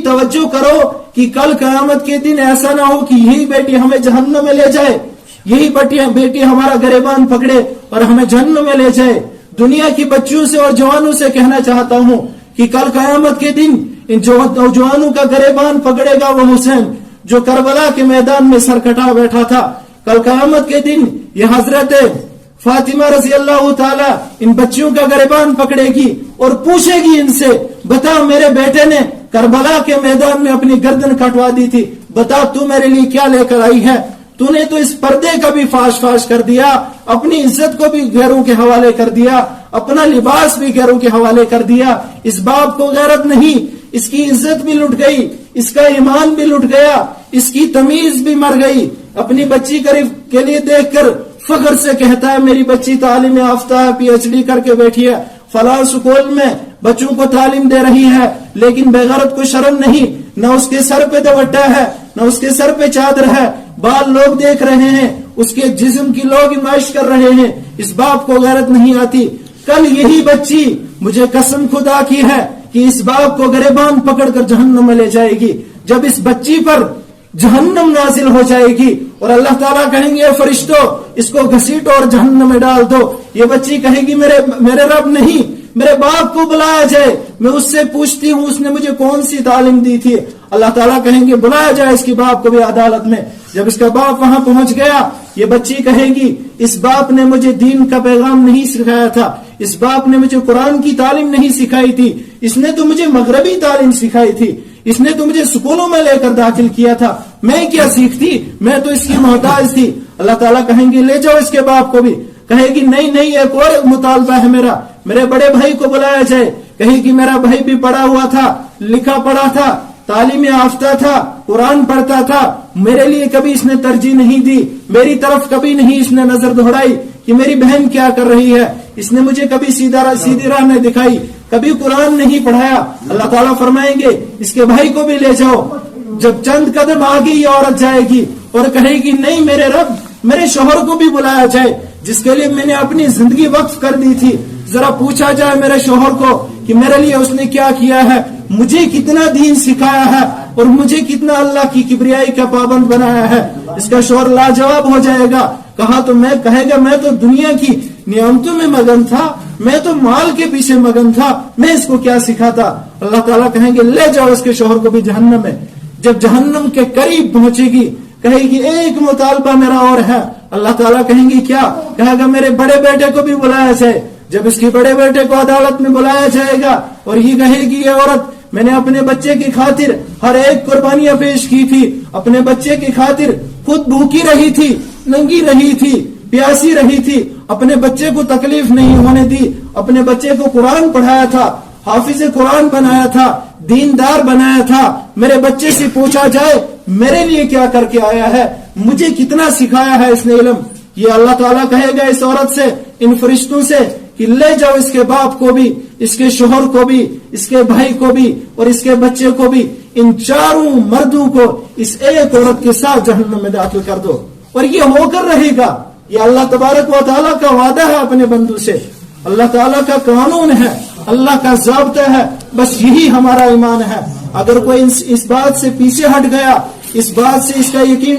توجہ کرو کہ کل قیامت کے دن ایسا نہ ہو کہ یہی بیٹی ہمیں جہنم میں لے جائے، یہی بیٹی ہمارا گریبان پکڑے اور ہمیں جہنم میں لے جائے۔ دنیا کی بچیوں سے اور جوانوں سے کہنا چاہتا ہوں کہ کل قیامت کے دن ان نوجوانوں کا گریبان پکڑے گا وہ حسین جو کربلا کے میدان میں سر کٹا بیٹھا تھا۔ کل قیامت کے دن یہ حضرت فاطمہ رضی اللہ تعالی ان بچیوں کا گریبان پکڑے گی اور پوچھے گی ان سے، بتا میرے بیٹے نے کربلا کے میدان میں اپنی گردن کٹوا دی تھی، بتا تو میرے لیے کیا لے کر آئی ہے؟ تو نے تو اس پردے کا بھی فاش کر دیا، اپنی عزت کو بھی غیروں کے حوالے کر دیا، اپنا لباس بھی غیروں کے حوالے کر دیا۔ اس باپ کو غیرت نہیں، اس کی عزت بھی لٹ گئی، اس کا ایمان بھی لٹ گیا، اس کی تمیز بھی مر گئی۔ اپنی بچی کے لیے دیکھ کر فخر سے کہتا ہے میری بچی تعلیم یافتہ ہے، پی ایچ ڈی کر کے بیٹھی ہے، فلاں سکول میں بچوں کو تعلیم دے رہی ہے، لیکن بغیرت کو شرم نہیں، نہ اس کے سر پہ دوپٹہ ہے، نہ اس کے سر پہ چادر ہے، بال لوگ دیکھ رہے ہیں، اس کے جسم کی لوگ نمائش کر رہے ہیں، اس باپ کو غیرت نہیں آتی۔ کل یہی بچی مجھے قسم خدا کی ہے کہ اس باپ کو گریبان پکڑ کر جہنم میں لے جائے گی۔ جب اس بچی پر جہنم نازل ہو جائے گی اور اللہ تعالیٰ کہیں گے فرشتوں اس کو گھسیٹو اور جہنم میں ڈال دو، یہ بچی کہے گی میرے رب نہیں، میرے باپ کو بلایا جائے، میں اس سے پوچھتی ہوں اس نے مجھے کون سی تعلیم دی تھی۔ اللہ تعالیٰ کہیں گے بلایا جائے اس کی باپ کو بھی عدالت میں۔ جب اس کا باپ وہاں پہنچ گیا یہ بچی کہے گی اس باپ نے مجھے دین کا پیغام نہیں سکھایا تھا، اس باپ نے مجھے قرآن کی تعلیم نہیں سکھائی تھی، اس نے تو مجھے مغربی تعلیم سکھائی تھی، اس نے تو مجھے سکولوں میں لے کر داخل کیا تھا، میں کیا سیکھتی، میں تو اس کی محتاج تھی۔ اللہ تعالیٰ کہیں گے لے جاؤ اس کے باپ کو بھی۔ کہے گی نہیں ایک اور مطالبہ ہے میرے بڑے بھائی کو بلایا جائے۔ کہے گی میرا بھائی بھی پڑھا ہوا تھا، لکھا پڑھا تھا، تعلیم یافتہ تھا، قرآن پڑھتا تھا، میرے لیے کبھی اس نے ترجیح نہیں دی، میری طرف کبھی نہیں اس نے نظر دوہرائی کہ میری بہن کیا کر رہی ہے، اس نے مجھے کبھی سیدھی راہ نہیں دکھائی، کبھی قرآن نہیں پڑھایا۔ اللہ تعالیٰ فرمائیں گے اس کے بھائی کو بھی لے جاؤ۔ جب چند قدم آگے یہ عورت جائے گی اور کہے گی نہیں میرے رب میرے شوہر کو بھی بلایا جائے جس کے لیے میں نے اپنی زندگی وقف کر دی تھی، ذرا پوچھا جائے میرے شوہر کو کہ میرے لیے اس نے کیا کیا ہے، مجھے کتنا دین سکھایا ہے اور مجھے کتنا اللہ کی کبریائی کا پابند بنایا ہے۔ اس کا شوہر لاجواب ہو جائے گا، کہے گا میں تو دنیا کی نعمتوں میں مگن تھا، میں تو مال کے پیچھے مگن تھا، میں اس کو کیا سکھاتا۔ اللہ تعالیٰ کہیں گے لے جاؤ اس کے شوہر کو بھی جہنم میں۔ جب جہنم کے قریب پہنچے گی کہے گی ایک مطالبہ میرا اور ہے۔ اللہ تعالیٰ کہیں گی کیا؟ کہے گا میرے بڑے بیٹے کو بھی بلایا جائے۔ جب اس کے بڑے بیٹے کو عدالت میں بلایا جائے گا اور یہ کہے گی یہ عورت میں نے اپنے بچے کی خاطر ہر ایک قربانیاں پیش کی تھی، اپنے بچے کی خاطر خود بھوکی رہی تھی، ننگی رہی تھی، پیاسی رہی تھی، اپنے بچے کو تکلیف نہیں ہونے دی، اپنے بچے کو قرآن پڑھایا تھا، حافظ قرآن بنایا تھا، دیندار بنایا تھا۔ میرے بچے سے پوچھا جائے میرے لیے کیا کر کے آیا ہے، مجھے کتنا سکھایا ہے اس نے علم، یہ اللہ تعالیٰ کہے گا اس عورت سے، ان فرشتوں سے کہ لے جاؤ اس کے باپ کو بھی، اس کے شوہر کو بھی، اس کے بھائی کو بھی اور اس کے بچے کو بھی، ان چاروں مردوں کو اس ایک عورت کے ساتھ جہنم میں داخل کر دو۔ اور یہ ہو کر رہے گا، یہ اللہ تبارک و تعالیٰ کا وعدہ ہے اپنے بندوں سے، اللہ تعالیٰ کا قانون ہے، اللہ کا ضابطہ ہے، بس یہی ہمارا ایمان ہے۔ اگر کوئی اس بات سے پیچھے ہٹ گیا، اس بات سے اس کا یقین